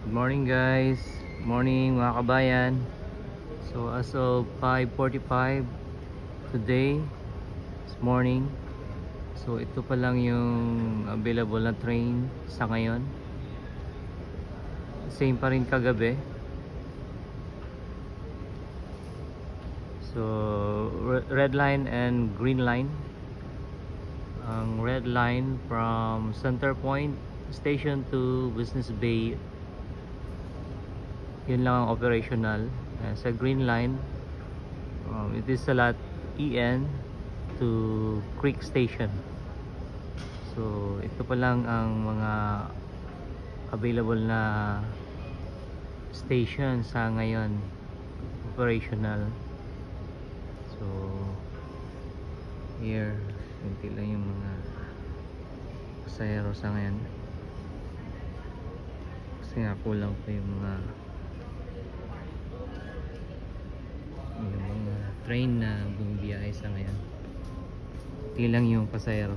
Good morning guys. Morning mga kabayan. So as of 5:45 today, this morning. So ito pa lang yung available na train sa ngayon. Same pa rin kagabi. So red line and green line. Ang red line from Center Point Station to Business Bay, yun lang ang operational. Sa green line, it is sa lot EN to Creek Station. So ito pa lang ang mga available na station sa ngayon operational. So here, kunti lang yung mga pasahero sa ngayon kasi nga kulang pa yung mga train na bumibiyahe sa ngayon. Kunti lang yung pasahero.